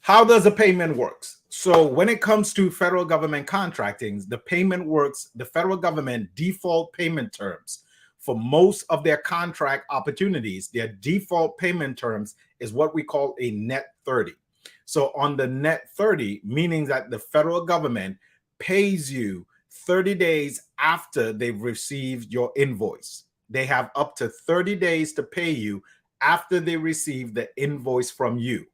How does the payment works? So when it comes to federal government contracting, the payment works, the federal government default payment terms for most of their contract opportunities, their default payment terms is what we call a net 30. So on the net 30, meaning that the federal government pays you 30 days after they've received your invoice. They have up to 30 days to pay you after they receive the invoice from you.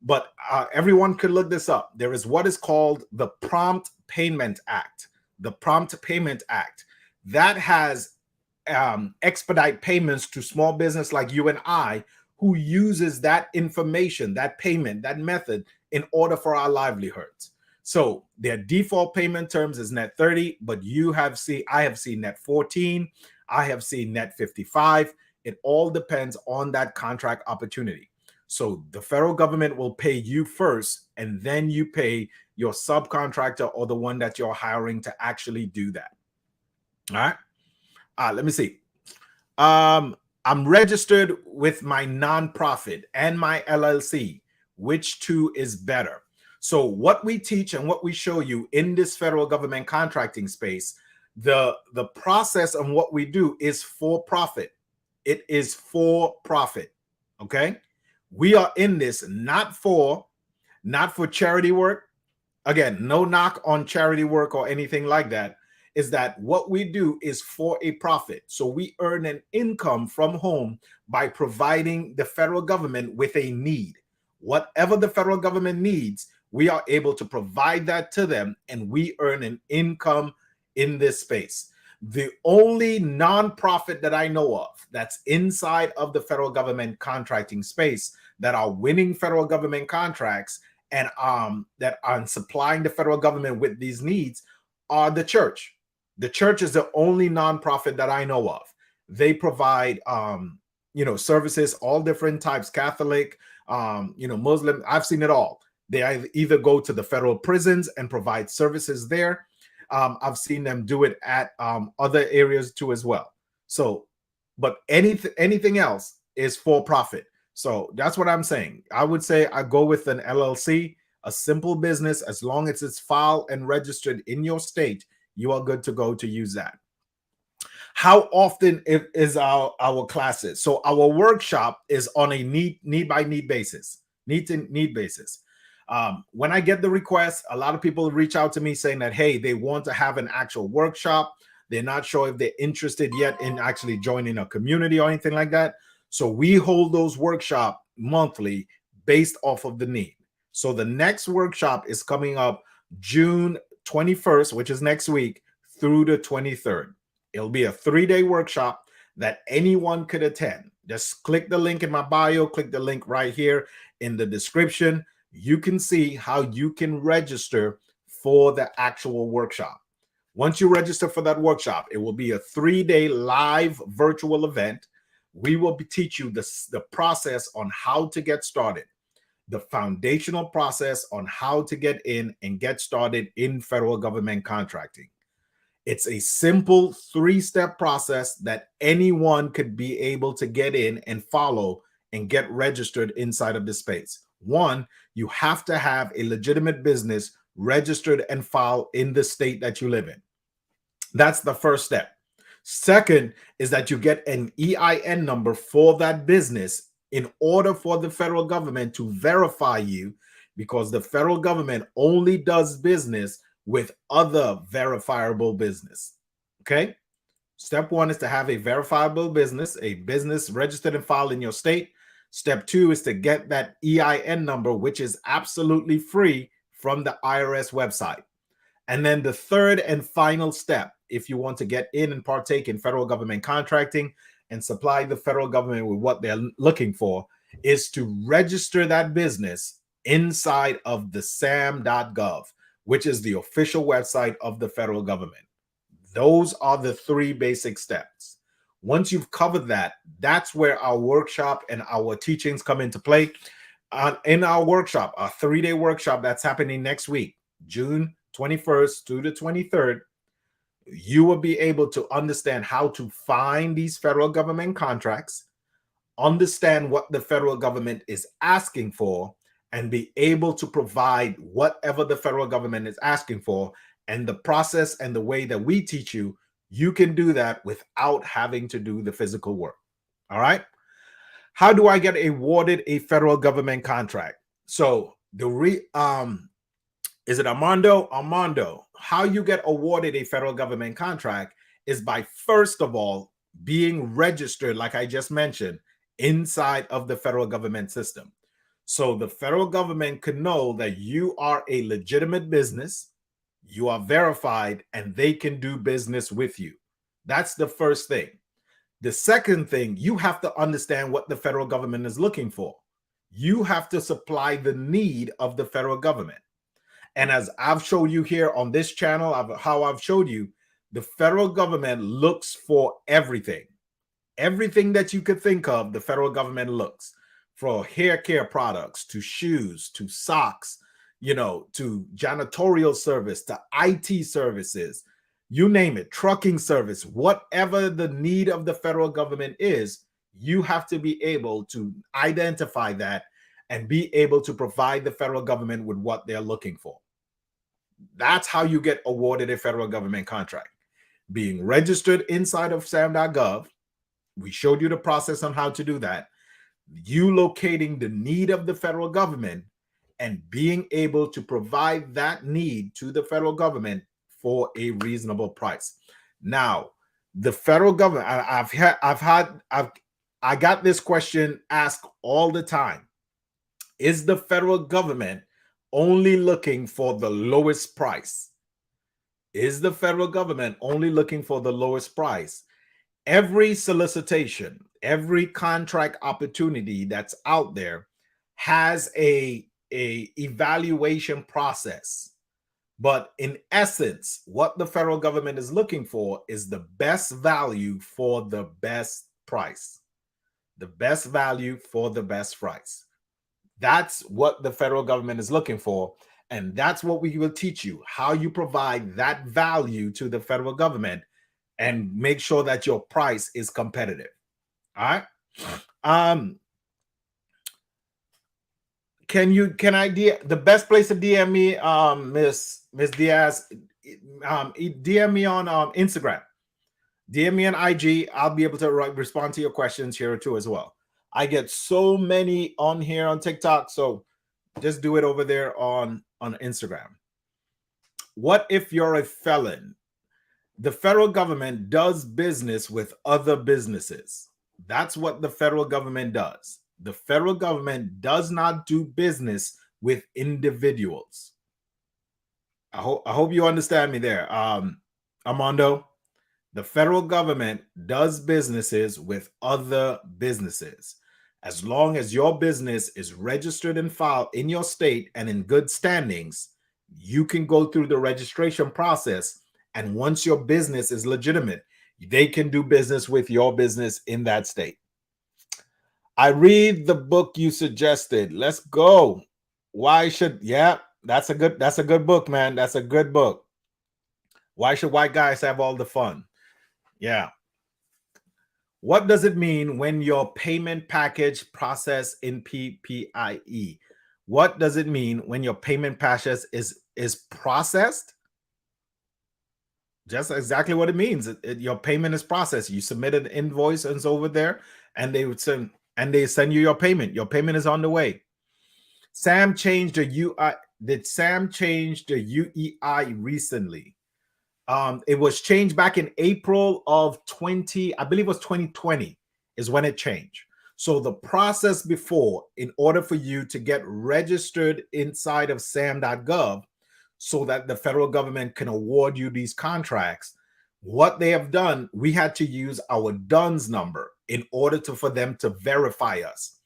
But everyone could look this up. There is what is called the Prompt Payment Act. The Prompt Payment Act that has expedite payments to small business like you and I, who uses that information, that payment, that method in order for our livelihoods. So their default payment terms is net 30, but I have seen net 14, I have seen net 55. It all depends on that contract opportunity. So the federal government will pay you first, and then you pay your subcontractor or the one that you're hiring to actually do that. All right. Let me see. I'm registered with my nonprofit and my LLC. Which two is better? So what we teach and what we show you in this federal government contracting space, the process and what we do is for profit. It is for profit. Okay. We are in this not for charity work. Again, no knock on charity work or anything like that. Is that what we do is for a profit. So we earn an income from home by providing the federal government with a need. Whatever the federal government needs, we are able to provide that to them, and we earn an income in this space. The only nonprofit that I know of that's inside of the federal government contracting space that are winning federal government contracts and that are supplying the federal government with these needs are the church. The church is the only nonprofit that I know of. They provide services, all different types, Catholic, Muslim. I've seen it all. They either go to the federal prisons and provide services there. I've seen them do it at other areas too as well. So, but anything else is for profit. So that's what I'm saying. I would say I go with an LLC, a simple business. As long as it's filed and registered in your state, you are good to go to use that. How often is our classes? So our workshop is on a need by need basis, need to need basis. When I get the request, a lot of people reach out to me saying that, hey, they want to have an actual workshop. They're not sure if they're interested yet in actually joining a community or anything like that. So we hold those workshops monthly based off of the need. So the next workshop is coming up June 21st, which is next week, through the 23rd. It'll be a 3-day workshop that anyone could attend. Just click the link in my bio, click the link right here in the description. You can see how you can register for the actual workshop. Once you register for that workshop, it will be a 3-day live virtual event. We will teach you the process on how to get started, the foundational process on how to get in and get started in federal government contracting. It's a simple 3-step process that anyone could be able to get in and follow and get registered inside of this space. 1, you have to have a legitimate business registered and filed in the state that you live in. That's the first step. Second is that you get an EIN number for that business in order for the federal government to verify you, because the federal government only does business with other verifiable business. Okay. Step 1 is to have a verifiable business, a business registered and filed in your state. Step 2 is to get that EIN number, which is absolutely free from the IRS website. And then the third and final step, if you want to get in and partake in federal government contracting and supply the federal government with what they're looking for, is to register that business inside of the sam.gov, which is the official website of the federal government. Those are the 3 basic steps. Once you've covered that, that's where our workshop and our teachings come into play. In our workshop, our 3-day workshop that's happening next week, June 21st to the 23rd, you will be able to understand how to find these federal government contracts, understand what the federal government is asking for, and be able to provide whatever the federal government is asking for. And the process and the way that we teach you, you can do that without having to do the physical work. All right. How do I get awarded a federal government contract? So is it Armando? Armando, how you get awarded a federal government contract is by, first of all, being registered, like I just mentioned, inside of the federal government system. So the federal government can know that you are a legitimate business, you are verified, and they can do business with you. That's the first thing. The second thing, you have to understand what the federal government is looking for. You have to supply the need of the federal government. And as I've showed you here on this channel, how I've showed you, the federal government looks for everything. Everything that you could think of, the federal government looks for. Hair care products, to shoes, to socks, to janitorial service, to IT services, you name it, trucking service, whatever the need of the federal government is, you have to be able to identify that and be able to provide the federal government with what they're looking for. That's how you get awarded a federal government contract. Being registered inside of sam.gov. We showed you the process on how to do that. You locating the need of the federal government and being able to provide that need to the federal government for a reasonable price. Now, the federal government, I got this question asked all the time. Is the federal government only looking for the lowest price? Is the federal government only looking for the lowest price? Every solicitation, every contract opportunity that's out there has a evaluation process. But in essence, what the federal government is looking for is the best value for the best price. The best value for the best price. That's what the federal government is looking for. And that's what we will teach you, how you provide that value to the federal government and make sure that your price is competitive. All right. Can I the best place to DM me, Miss Diaz, DM me on Instagram, DM me on IG. I'll be able to respond to your questions here too as well. I get so many on here on TikTok, so just do it over there on Instagram. What if you're a felon? The federal government does business with other businesses. That's what the federal government does. The federal government does not do business with individuals. I hope you understand me there, Armando. The federal government does businesses with other businesses. As long as your business is registered and filed in your state and in good standings, you can go through the registration process. And once your business is legitimate, they can do business with your business in that state. I read the book you suggested. Let's go. That's a good book, man. That's a good book. Why should white guys have all the fun? Yeah. What does it mean when your payment package process in PPIE? What does it mean when your payment package is processed? Just exactly what it means. Your payment is processed. You submit an invoice and it's over there, and they send you your payment. Your payment is on the way. Sam changed the UI. Did Sam change the UEI recently? It was changed back in April of I believe it was 2020 is when it changed. So the process before, in order for you to get registered inside of sam.gov so that the federal government can award you these contracts, what they have done, we had to use our DUNS number in order for them to verify us.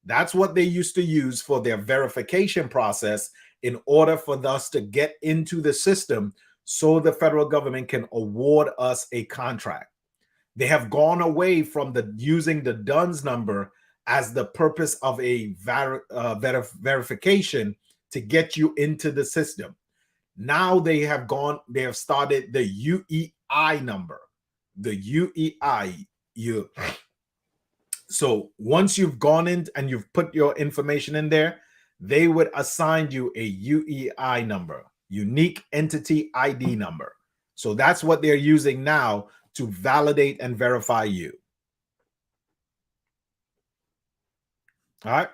That's what they used to use for their verification process in order for us to get into the system so the federal government can award us a contract. They have gone away from using the DUNS number as the purpose of a verification to get you into the system. Now they have started the UEI number, the UEI. So once you've gone in and you've put your information in there, they would assign you a UEI number, unique entity ID number. So that's what they're using now to validate and verify you. All right.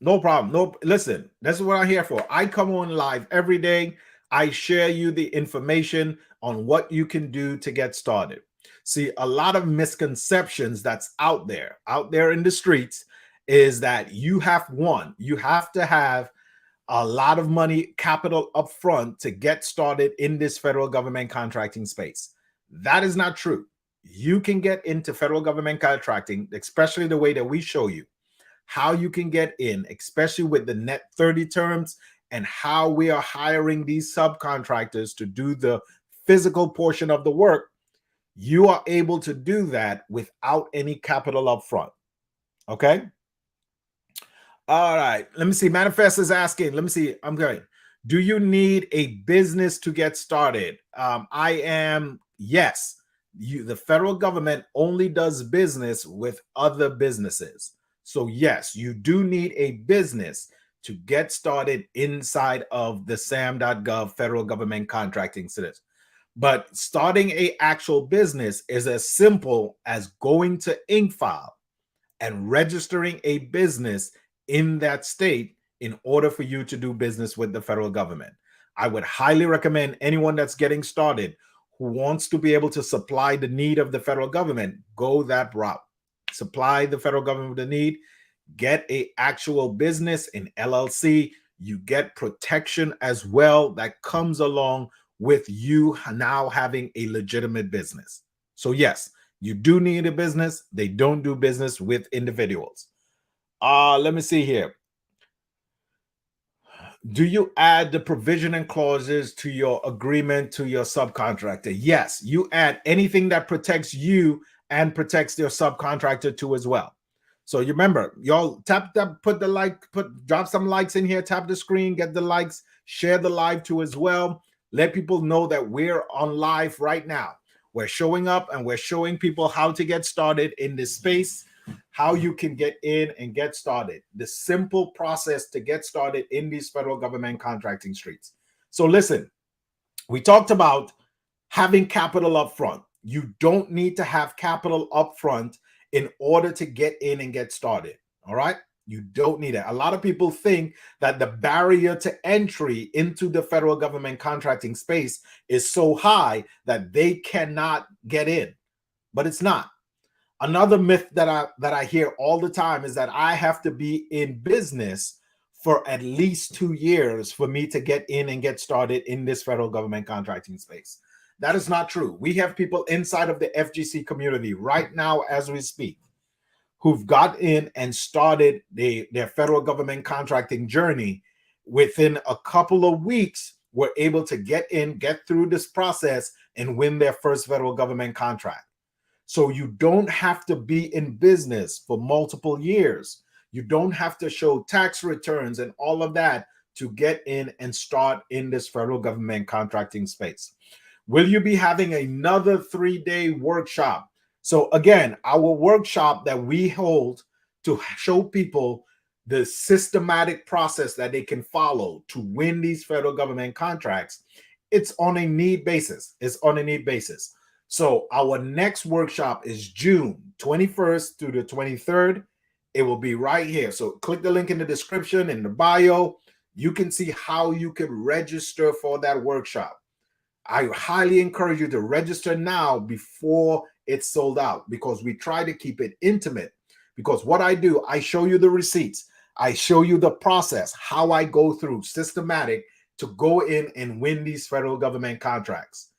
No problem. No, listen, that's what I'm here for. I come on live every day. I share you the information on what you can do to get started. See, a lot of misconceptions that's out there in the streets is that you have to have a lot of money, capital up front to get started in this federal government contracting space. That is not true. You can get into federal government contracting, especially the way that we show you how you can get in, especially with the net 30 terms and how we are hiring these subcontractors to do the physical portion of the work. You are able to do that without any capital up front. Okay. All right. Let me see. Manifest is asking. Let me see. I'm going. Do you need a business to get started? I am. Yes. The federal government only does business with other businesses. So yes, you do need a business to get started inside of the SAM.gov federal government contracting system. But starting an actual business is as simple as going to InkFile and registering a business in that state in order for you to do business with the federal government. I would highly recommend anyone that's getting started who wants to be able to supply the need of the federal government, go that route. Supply the federal government with the need, get a actual business in LLC. You get protection as well that comes along with you now having a legitimate business. So yes, you do need a business. They don't do business with individuals. Let me see here. Do you add the provision and clauses to your agreement to your subcontractor? Yes, you add anything that protects you and protects your subcontractor too as well. So you remember, y'all tap that, drop some likes in here, tap the screen, get the likes, share the live too as well. Let people know that we're on live right now. We're showing up and we're showing people how to get started in this space, how you can get in and get started. The simple process to get started in these federal government contracting streets. So listen, we talked about having capital up front. You don't need to have capital up front in order to get in and get started. All right. You don't need it. A lot of people think that the barrier to entry into the federal government contracting space is so high that they cannot get in, but it's not. Another myth that I hear all the time is that I have to be in business for at least 2 years for me to get in and get started in this federal government contracting space. That is not true. We have people inside of the FGC community right now as we speak who've got in and started their federal government contracting journey. Within a couple of weeks, were able to get in, get through this process, and win their first federal government contract. So you don't have to be in business for multiple years. You don't have to show tax returns and all of that to get in and start in this federal government contracting space. Will you be having another 3-day workshop? So again, our workshop that we hold to show people the systematic process that they can follow to win these federal government contracts, it's on a need basis. It's on a need basis. So our next workshop is June 21st through the 23rd. It will be right here. So click the link in the description, in the bio. You can see how you can register for that workshop. I highly encourage you to register now before it's sold out, because we try to keep it intimate. Because what I do, I show you the receipts. I show you the process, how I go through systematic to go in and win these federal government contracts.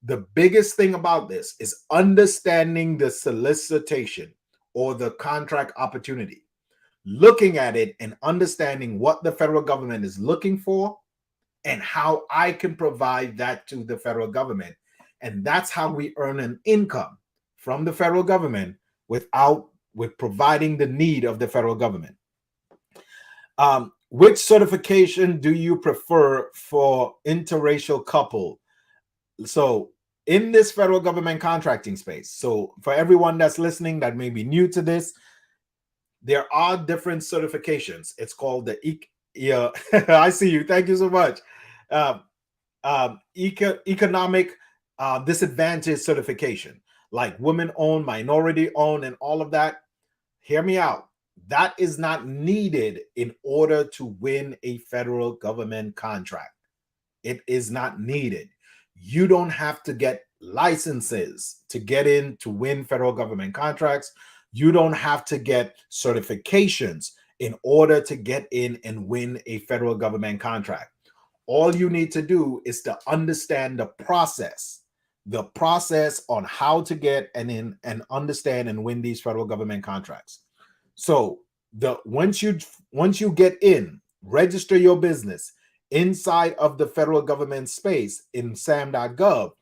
The biggest thing about this is understanding the solicitation or the contract opportunity, looking at it and understanding what the federal government is looking for and how I can provide that to the federal government. And that's how we earn an income from the federal government with providing the need of the federal government. Which certification do you prefer for interracial couple? So in this federal government contracting space, so for everyone that's listening that may be new to this, there are different certifications. It's called the yeah, I see you. Thank you so much. Um, economic disadvantage certification, like women-owned, minority-owned, and all of that. Hear me out. That is not needed in order to win a federal government contract. It is not needed. You don't have to get licenses to get in to win federal government contracts. You don't have to get certifications in order to get in and win a federal government contract. All you need to do is to understand the process on how to get and in and understand and win these federal government contracts. So once you get in, register your business inside of the federal government space in sam.gov,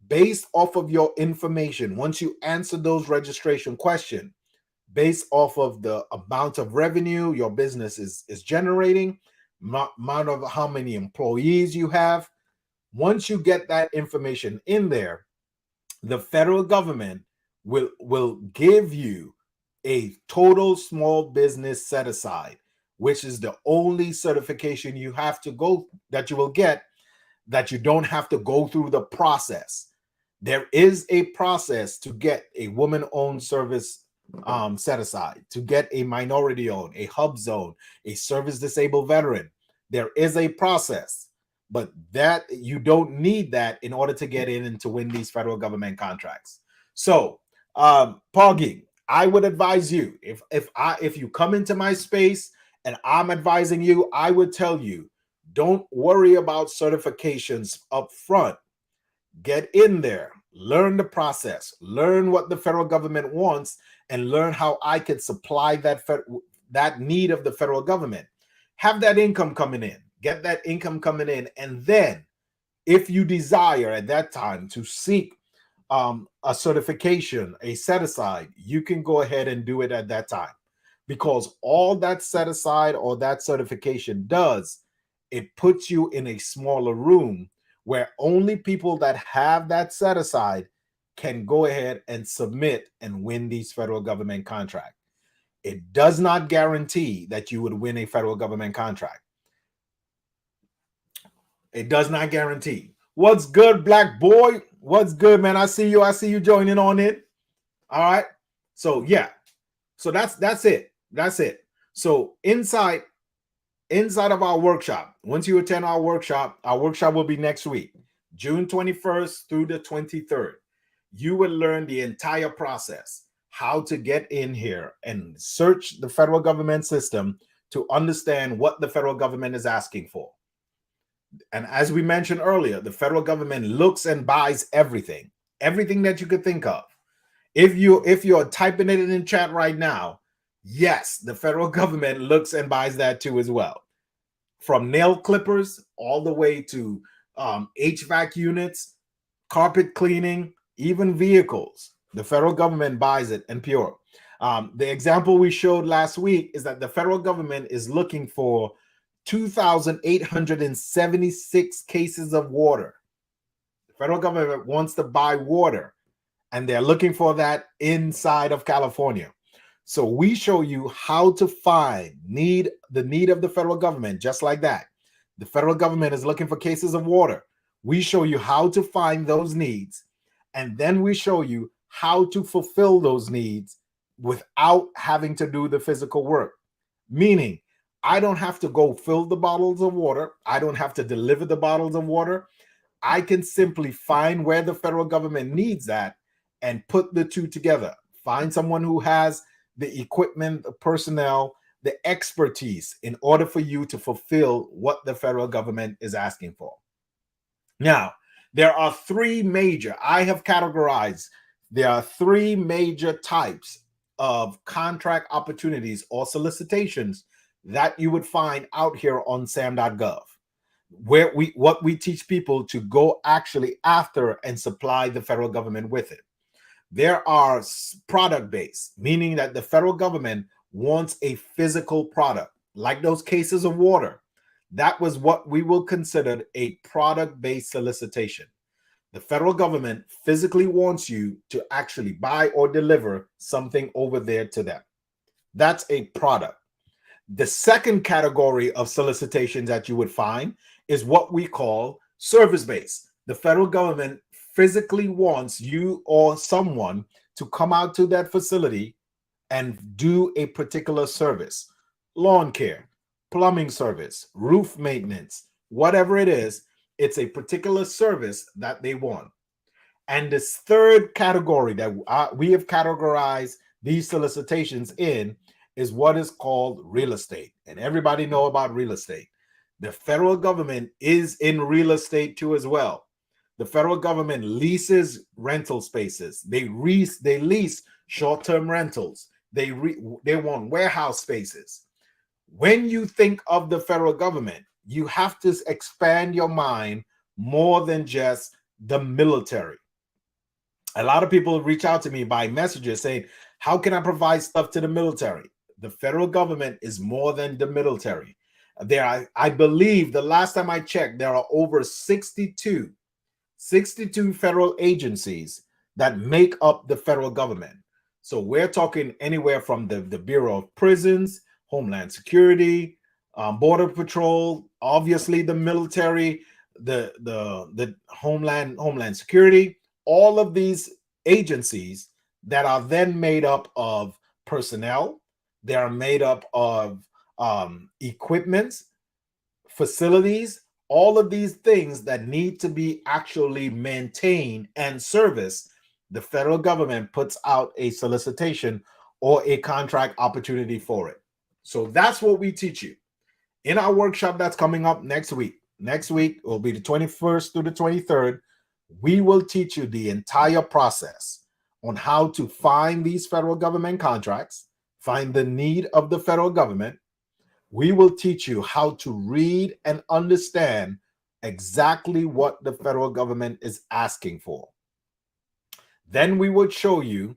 based off of your information, once you answer those registration questions, based off of the amount of revenue your business is generating, amount of how many employees you have, once you get that information in there, the federal government will give you a total small business set aside, which is the only certification you have to go that you will get, that you don't have to go through the process. There is a process to get a woman-owned service set aside, to get a minority-owned, a hub zone, a service disabled veteran. There is a process, but that you don't need that in order to get in and to win these federal government contracts. So, Poggy, I would advise you, if you come into my space and I'm advising you, I would tell you, don't worry about certifications up front. Get in there, learn the process, learn what the federal government wants, and learn how I can supply that need of the federal government. Have that income coming in, get that income coming in, and then if you desire at that time to seek a certification, a set aside, you can go ahead and do it at that time, because all that set aside or that certification does, it puts you in a smaller room where only people that have that set aside can go ahead and submit and win these federal government contracts. It does not guarantee that you would win a federal government contract. It does not guarantee. What's good, black boy? What's good, man? I see you. I see you joining on it. All right. So yeah. So that's it. That's it. So inside of our workshop, once you attend our workshop will be next week, June 21st through the 23rd. You will learn the entire process, how to get in here and search the federal government system to understand what the federal government is asking for. And as we mentioned earlier, the federal government looks and buys everything that you could think of. If you're typing it in chat right now, yes, the federal government looks and buys that too as well. From nail clippers all the way to HVAC units, carpet cleaning, even vehicles. The federal government buys it and pure. The example we showed last week is that the federal government is looking for 2,876 cases of water. The federal government wants to buy water, and they're looking for that inside of California. So we show you how to find the need of the federal government, just like that. The federal government is looking for cases of water. We show you how to find those needs, and then we show you how to fulfill those needs without having to do the physical work. Meaning, I don't have to go fill the bottles of water. I don't have to deliver the bottles of water. I can simply find where the federal government needs that and put the two together. Find someone who has the equipment, the personnel, the expertise in order for you to fulfill what the federal government is asking for. Now, there are three major types of contract opportunities or solicitations that you would find out here on sam.gov, where what we teach people to go actually after and supply the federal government with it. There are product-based, meaning that the federal government wants a physical product, like those cases of water. That was what we will consider a product-based solicitation. The federal government physically wants you to actually buy or deliver something over there to them. That's a product. The second category of solicitations that you would find is what we call service-based. The federal government physically wants you or someone to come out to that facility and do a particular service, lawn care, plumbing service, roof maintenance, whatever it is, it's a particular service that they want. And this third category that we have categorized these solicitations in is what is called real estate. And everybody know about real estate. The federal government is in real estate too as well. The federal government leases rental spaces. They lease short-term rentals. They want warehouse spaces. When you think of the federal government, you have to expand your mind more than just the military. A lot of people reach out to me by messages saying, how can I provide stuff to the military? The federal government is more than the military. I believe the last time I checked, there are over 62 federal agencies that make up the federal government. So we're talking anywhere from the Bureau of Prisons, Homeland Security, Border Patrol, obviously the military, the Homeland Security, all of these agencies that are then made up of personnel. They are made up of equipment, facilities, all of these things that need to be actually maintained and serviced. The federal government puts out a solicitation or a contract opportunity for it. So that's what we teach you in our workshop that's coming up next week. Next week will be the 21st through the 23rd. We will teach you the entire process on how to find these federal government contracts, find the need of the federal government. We will teach you how to read and understand exactly what the federal government is asking for. Then we would show you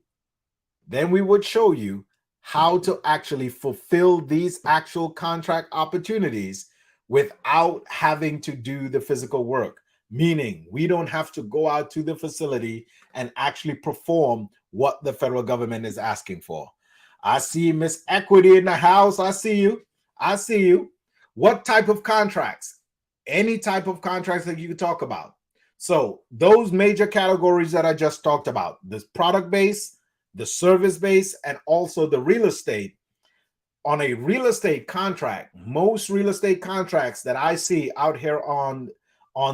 how to actually fulfill these actual contract opportunities without having to do the physical work. Meaning we don't have to go out to the facility and actually perform what the federal government is asking for. I see Miss Equity in the house. I see you. What type of contracts? Any type of contracts that you can talk about. So those major categories that I just talked about, the product base, the service base, and also the real estate. On a real estate contract, most real estate contracts that I see out here on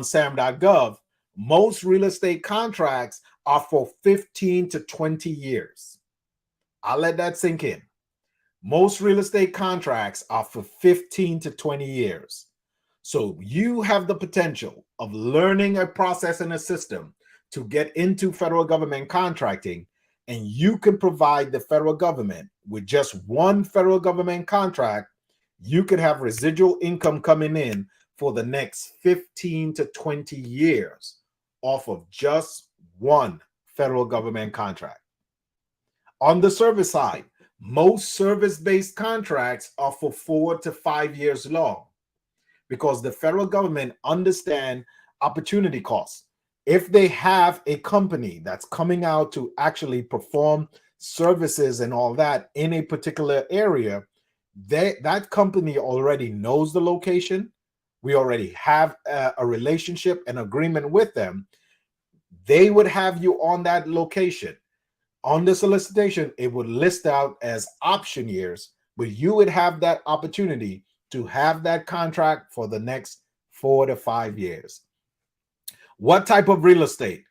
SAM.gov, most real estate contracts are for 15 to 20 years. I'll let that sink in. Most real estate contracts are for 15 to 20 years. So you have the potential of learning a process and a system to get into federal government contracting, and you can provide the federal government with just one federal government contract. You could have residual income coming in for the next 15 to 20 years off of just one federal government contract. On the service side, most service-based contracts are for 4 to 5 years long because the federal government understands opportunity costs. If they have a company that's coming out to actually perform services and all that in a particular area, that company already knows the location. We already have a relationship and agreement with them. They would have you on that location. On the solicitation, it would list out as option years, but you would have that opportunity to have that contract for the next 4 to 5 years. What type of real estate?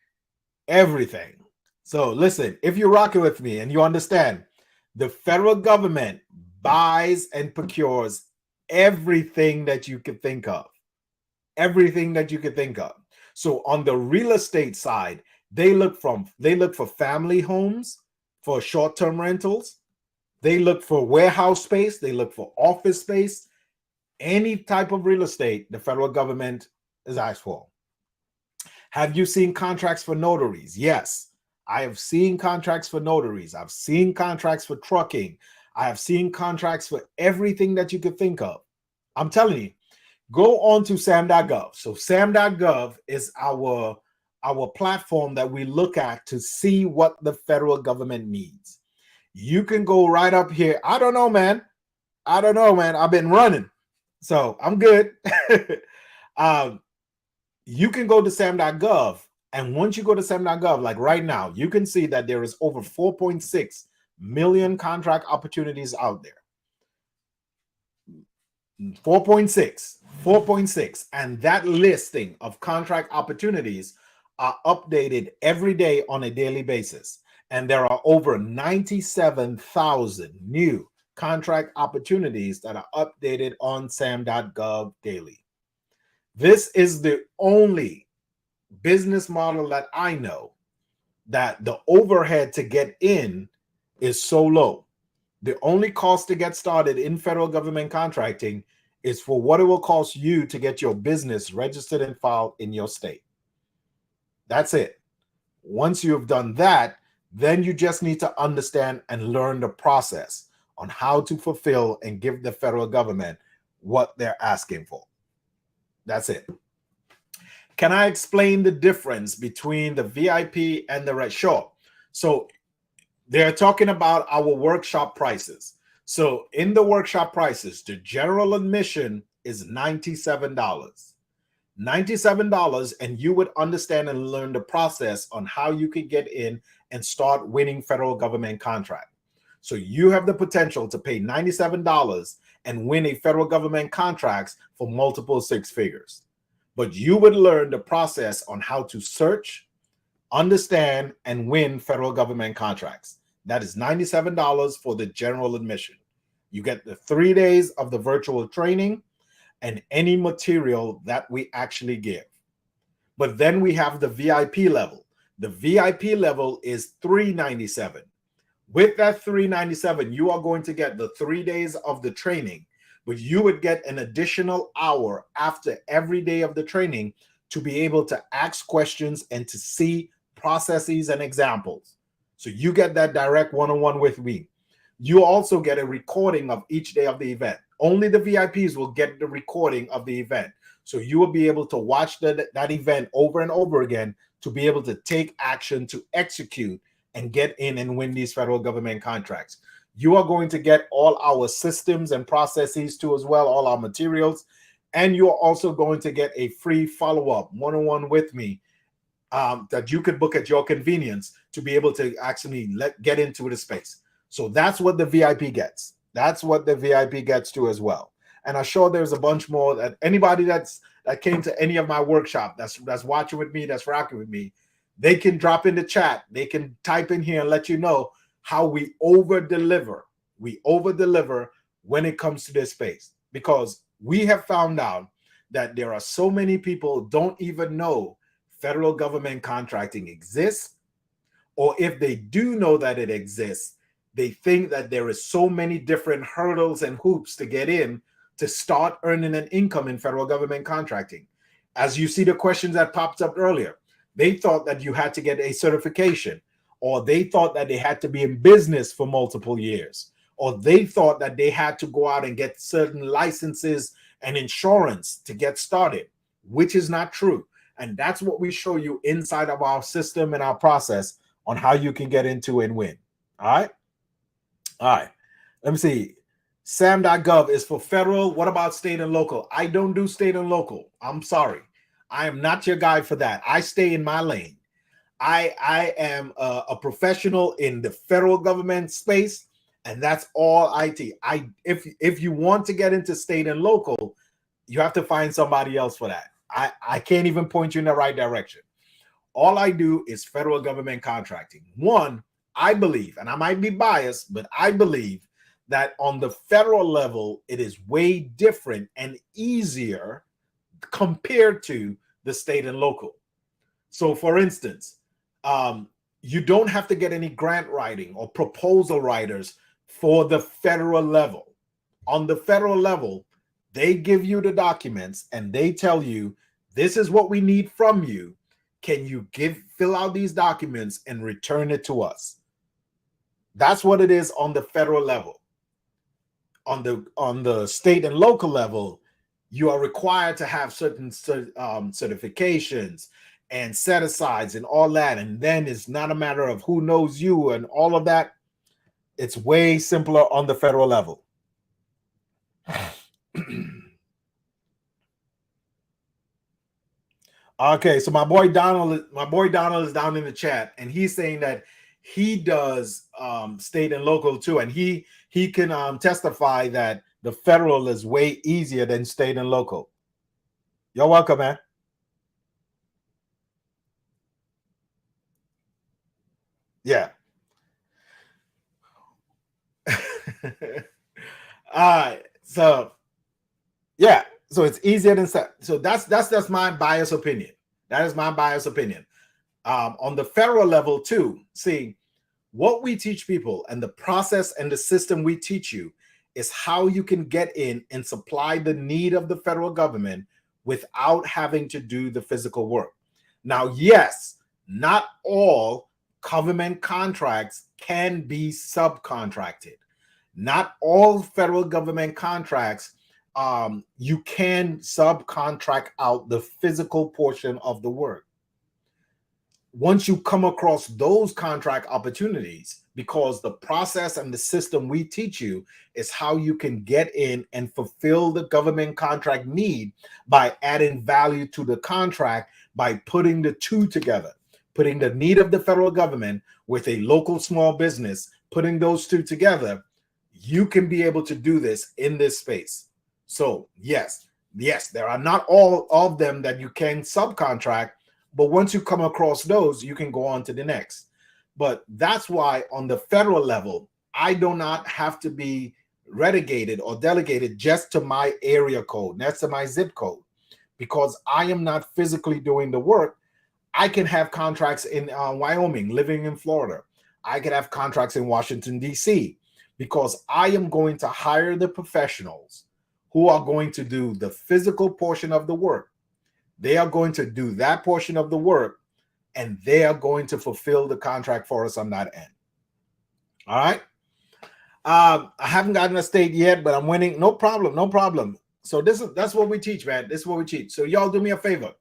Everything. So listen, if you're rocking with me and you understand, the federal government buys and procures everything that you could think of. Everything that you could think of. So on the real estate side, they look for family homes, for short-term rentals. They look for warehouse space. They look for office space. Any type of real estate the federal government is asked for. Have you seen contracts for notaries? Yes, I have seen contracts for notaries. I've seen contracts for trucking. I have seen contracts for everything that you could think of. I'm telling you, go on to SAM.gov. So SAM.gov is our platform that we look at to see what the federal government needs. You can go right up here. I don't know, man. I've been running, so I'm good. um, you can go to sam.gov, and once you go to sam.gov, like right now, you can see that there is over 4.6 million contract opportunities out there. 4.6, and that listing of contract opportunities are updated every day on a daily basis, and there are over 97,000 new contract opportunities that are updated on sam.gov daily. This is the only business model that I know that the overhead to get in is so low. The only cost to get started in federal government contracting is for what it will cost you to get your business registered and filed in your state. That's it. Once you've done that, then you just need to understand and learn the process on how to fulfill and give the federal government what they're asking for. That's it. Can I explain the difference between the VIP and the rest? Sure. So they're talking about our workshop prices. So in the workshop prices, the general admission is $97. $97, and you would understand and learn the process on how you could get in and start winning federal government contract. So you have the potential to pay $97 and win a federal government contracts for multiple six figures. But you would learn the process on how to search, understand, and win federal government contracts. That is $97 for the general admission. You get the 3 days of the virtual training and any material that we actually give. But then we have the VIP level. The VIP level is $397. With that $397, you are going to get the 3 days of the training, but you would get an additional hour after every day of the training to be able to ask questions and to see processes and examples. So you get that direct one-on-one with me. You also get a recording of each day of the event. Only the VIPs will get the recording of the event. So you will be able to watch that event over and over again to be able to take action to execute and get in and win these federal government contracts. You are going to get all our systems and processes too as well, all our materials. And you're also going to get a free follow-up one-on-one with me that you could book at your convenience to be able to actually get into the space. So that's what the VIP gets. That's what the VIP gets too as well. And I'm sure there's a bunch more that anybody that came to any of my workshop that's watching with me, that's rocking with me, they can drop in the chat. They can type in here and let you know how we over deliver. We over deliver when it comes to this space, because we have found out that there are so many people don't even know federal government contracting exists, or if they do know that it exists, they think that there is so many different hurdles and hoops to get in to start earning an income in federal government contracting. As you see the questions that popped up earlier, they thought that you had to get a certification, or they thought that they had to be in business for multiple years, or they thought that they had to go out and get certain licenses and insurance to get started, which is not true. And that's what we show you inside of our system and our process on how you can get into and win. All right. All right. Let me see. Sam.gov is for federal. What about state and local? I don't do state and local. I'm sorry. I am not your guy for that. I stay in my lane. I am a professional in the federal government space, and that's all IT. If you want to get into state and local, you have to find somebody else for that. I can't even point you in the right direction. All I do is federal government contracting. One, I believe, and I might be biased, but I believe that on the federal level, it is way different and easier compared to the state and local. So for instance, you don't have to get any grant writing or proposal writers for the federal level. On the federal level, they give you the documents and they tell you, this is what we need from you. Can you fill out these documents and return it to us? That's what it is on the federal level. On the state and local level, you are required to have certain certifications and set-asides and all that. And then it's not a matter of who knows you and all of that. It's way simpler on the federal level. Okay, so my boy Donald is down in the chat, and he's saying that he does state and local too, and he can testify that the federal is way easier than state and local. You're welcome, man. Yeah. All right. So yeah, so it's easier than so that's my biased opinion. That is my biased opinion. On the federal level too, see, what we teach people and the process and the system we teach you is how you can get in and supply the need of the federal government without having to do the physical work. Now, yes, not all government contracts can be subcontracted. Not all federal government contracts you can subcontract out the physical portion of the work. Once you come across those contract opportunities, because the process and the system we teach you is how you can get in and fulfill the government contract need by adding value to the contract, by putting the two together, putting the need of the federal government with a local small business, putting those two together, you can be able to do this in this space. So yes, there are not all of them that you can subcontract, but once you come across those, you can go on to the next. But that's why on the federal level, I do not have to be relegated or delegated just to my area code, that's to my zip code, because I am not physically doing the work. I can have contracts in Wyoming, living in Florida. I can have contracts in Washington, D.C., because I am going to hire the professionals who are going to do the physical portion of the work. They are going to do that portion of the work, and they are going to fulfill the contract for us on that end. All right. I haven't gotten a state yet, but I'm winning. No problem. So that's what we teach, man. This is what we teach. So y'all do me a favor.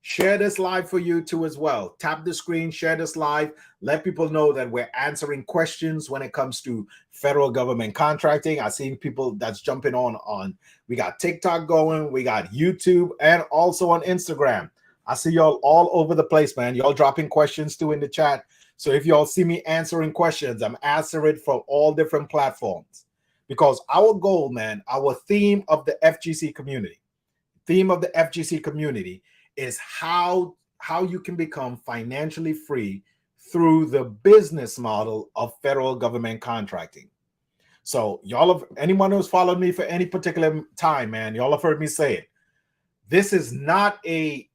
Share this live for you too as well. Tap the screen, share this live. Let people know that we're answering questions when it comes to federal government contracting. I've seen people that's jumping on. We got TikTok going, we got YouTube, and also on Instagram. I see y'all all over the place, man. Y'all dropping questions too in the chat. So if y'all see me answering questions, I'm answering from all different platforms. Because our goal, man, our theme of the FGC community, is how you can become financially free through the business model of federal government contracting. So anyone who's followed me for any particular time, man, y'all have heard me say it. This is not a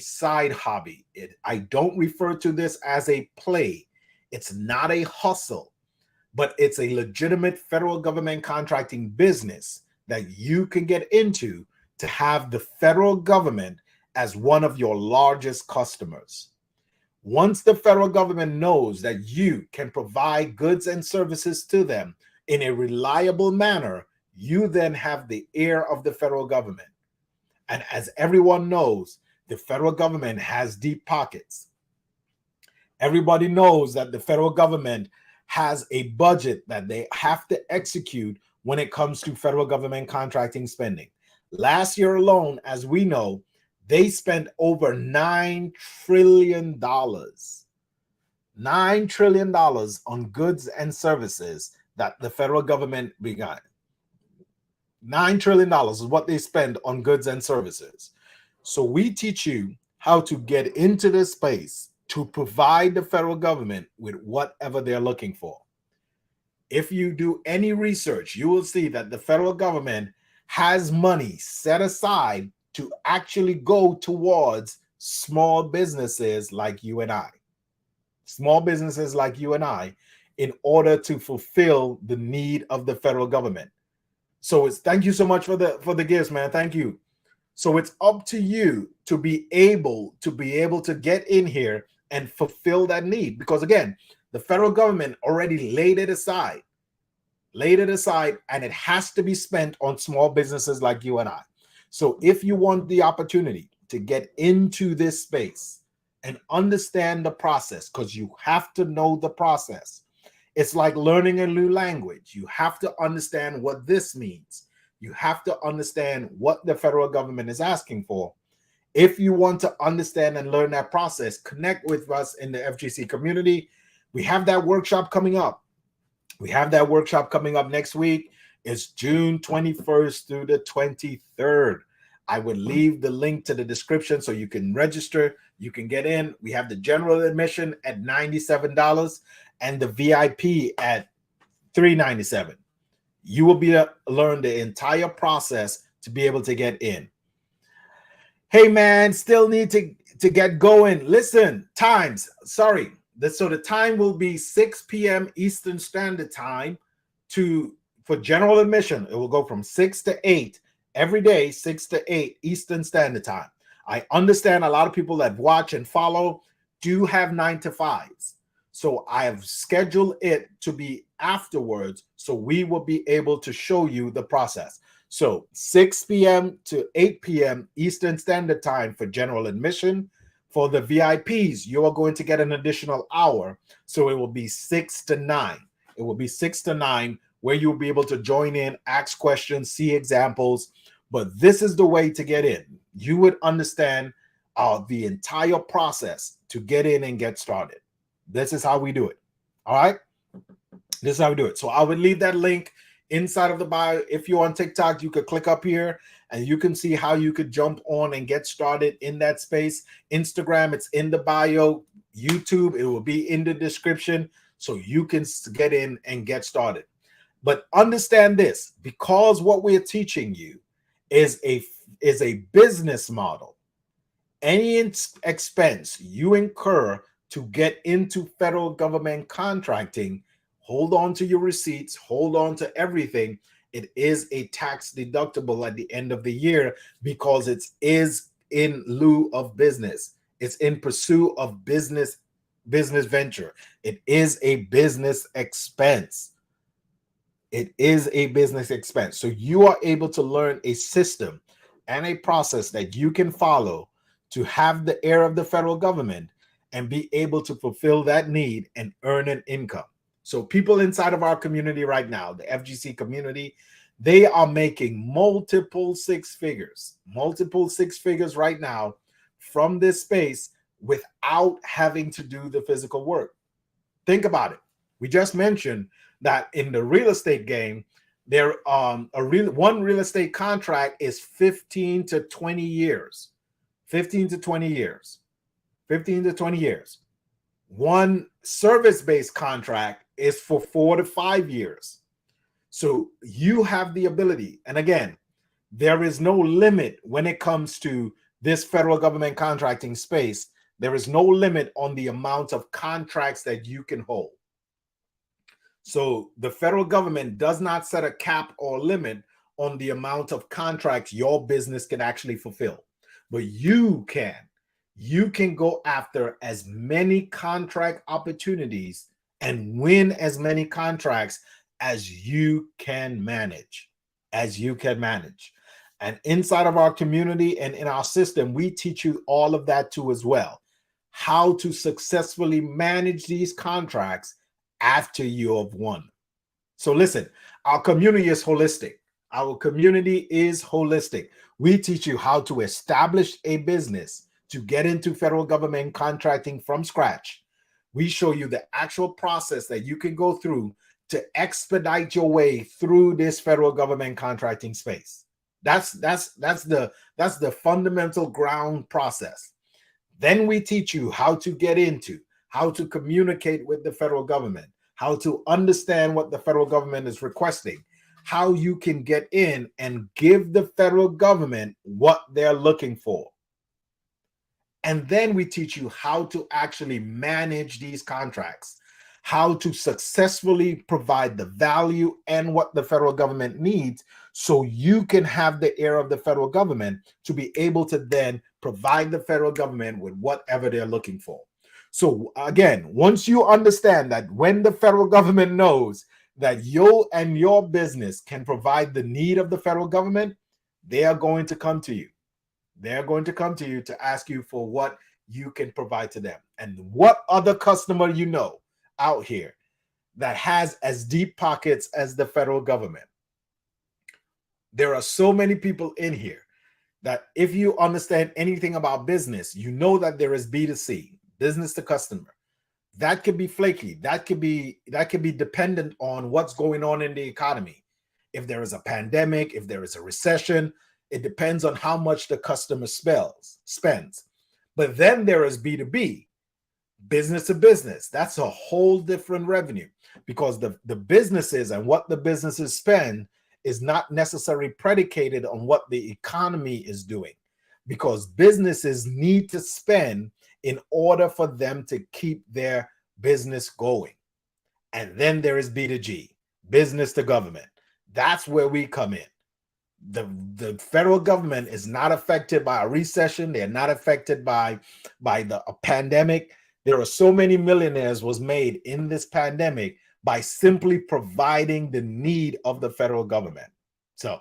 side hobby. I don't refer to this as a play. It's not a hustle, but it's a legitimate federal government contracting business that you can get into to have the federal government as one of your largest customers. Once the federal government knows that you can provide goods and services to them in a reliable manner, you then have the ear of the federal government. And as everyone knows, the federal government has deep pockets. Everybody knows that the federal government has a budget that they have to execute when it comes to federal government contracting spending. Last year alone, as we know, they spent over $9 trillion. $9 trillion on goods and services that the federal government began. $9 trillion is what they spend on goods and services. So we teach you how to get into this space to provide the federal government with whatever they're looking for. If you do any research, you will see that the federal government has money set aside to actually go towards small businesses like you and I. Small businesses like you and I, in order to fulfill the need of the federal government. So thank you so much for the gifts, man. Thank you. So it's up to you to be able to get in here and fulfill that need, because again, the federal government already laid it aside, and it has to be spent on small businesses like you and I. So if you want the opportunity to get into this space and understand the process, because you have to know the process. It's like learning a new language. You have to understand what this means. You have to understand what the federal government is asking for. If you want to understand and learn that process, connect with us in the FGC community. We have that workshop coming up. Next week. It's June 21st through the 23rd. I would leave the link to the description so you can register. You can get in. We have the general admission at $97 and the VIP at $397. You will be to learn the entire process to be able to get in. Hey man, still need to get going. Listen, times. Sorry. So the time will be 6 p.m. Eastern Standard Time for general admission. It will go from 6 to 8 every day, 6 to 8 Eastern Standard Time. I understand a lot of people that watch and follow do have 9 to 5s. So I have scheduled it to be afterwards so we will be able to show you the process. So 6 p.m. to 8 p.m. Eastern Standard Time for general admission. For the VIPs, you are going to get an additional hour. So it will be 6 to 9. It will be 6 to 9 where you'll be able to join in, ask questions, see examples. But this is the way to get in. You would understand the entire process to get in and get started. This is how we do it. All right? This is how we do it. So I would leave that link inside of the bio. If you're on TikTok, you could click up here and you can see how you could jump on and get started in that space. Instagram, it's in the bio. YouTube, it will be in the description so you can get in and get started. But understand this, because what we're teaching you is a business model. Any expense you incur to get into federal government contracting, hold on to your receipts, hold on to everything. It is a tax deductible at the end of the year because it is in lieu of business. It's in pursuit of business venture. It is a business expense. It is a business expense. So you are able to learn a system and a process that you can follow to have the ear of the federal government and be able to fulfill that need and earn an income. So people inside of our community right now, the FGC community, they are making multiple six figures right now from this space without having to do the physical work. Think about it. We just mentioned that in the real estate game, one real estate contract is 15 to 20 years. 15 to 20 years. 15 to 20 years. One service-based contract is for 4 to 5 years. So you have the ability. And again, there is no limit when it comes to this federal government contracting space. There is no limit on the amount of contracts that you can hold. So the federal government does not set a cap or limit on the amount of contracts your business can actually fulfill. But you can go after as many contract opportunities and win as many contracts as you can manage, And inside of our community and in our system, we teach you all of that too as well. How to successfully manage these contracts after you have won. So listen, our community is holistic. We teach you how to establish a business to get into federal government contracting from scratch. We show you the actual process that you can go through to expedite your way through this federal government contracting space. That's the fundamental ground process. Then we teach you how to get into, how to communicate with the federal government, how to understand what the federal government is requesting, how you can get in and give the federal government what they're looking for. And then we teach you how to actually manage these contracts, how to successfully provide the value and what the federal government needs so you can have the ear of the federal government to be able to then provide the federal government with whatever they're looking for. So again, once you understand that when the federal government knows that you and your business can provide the need of the federal government, they are going to come to you. They're going to come to you to ask you for what you can provide to them. And what other customer you know out here that has as deep pockets as the federal government. There are so many people in here that if you understand anything about business, you know that there is B2C, business to customer. That could be flaky. That could be dependent on what's going on in the economy. If there is a pandemic, if there is a recession, it depends on how much the customer spends. But then there is B2B, business to business. That's a whole different revenue, because the businesses and what the businesses spend is not necessarily predicated on what the economy is doing, because businesses need to spend in order for them to keep their business going. And then there is B2G, business to government. That's where we come in. The federal government is not affected by a recession. They're not affected by a pandemic. There are so many millionaires was made in this pandemic by simply providing the need of the federal government. So,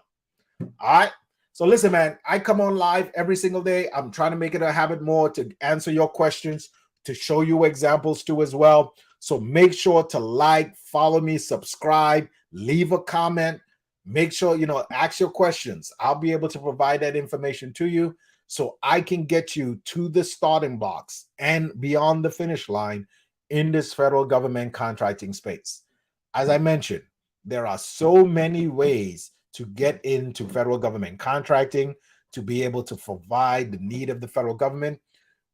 all right. So listen, man, I come on live every single day. I'm trying to make it a habit more to answer your questions, to show you examples too as well. So make sure to like, follow me, subscribe, leave a comment. Make sure, ask your questions. I'll be able to provide that information to you so I can get you to the starting blocks and beyond the finish line in this federal government contracting space. As I mentioned, there are so many ways to get into federal government contracting, to be able to provide the need of the federal government.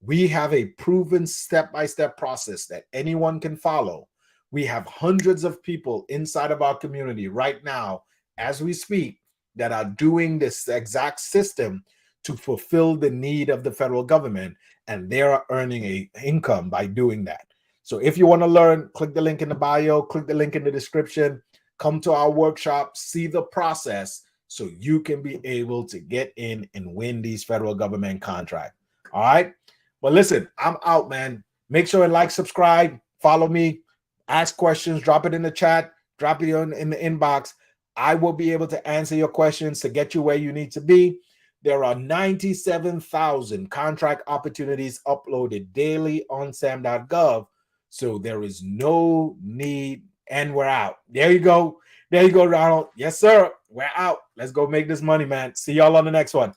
We have a proven step-by-step process that anyone can follow. We have hundreds of people inside of our community right now, as we speak, that are doing this exact system to fulfill the need of the federal government, and they are earning an income by doing that. So if you want to learn, click the link in the bio, click the link in the description, come to our workshop, see the process so you can be able to get in and win these federal government contracts. All right. Well, listen, I'm out, man. Make sure and like, subscribe, follow me, ask questions, drop it in the chat, drop it in the inbox. I will be able to answer your questions to get you where you need to be. There are 97,000 contract opportunities uploaded daily on sam.gov. So there is no need, and we're out. There you go. There you go, Ronald. Yes, sir. We're out. Let's go make this money, man. See y'all on the next one.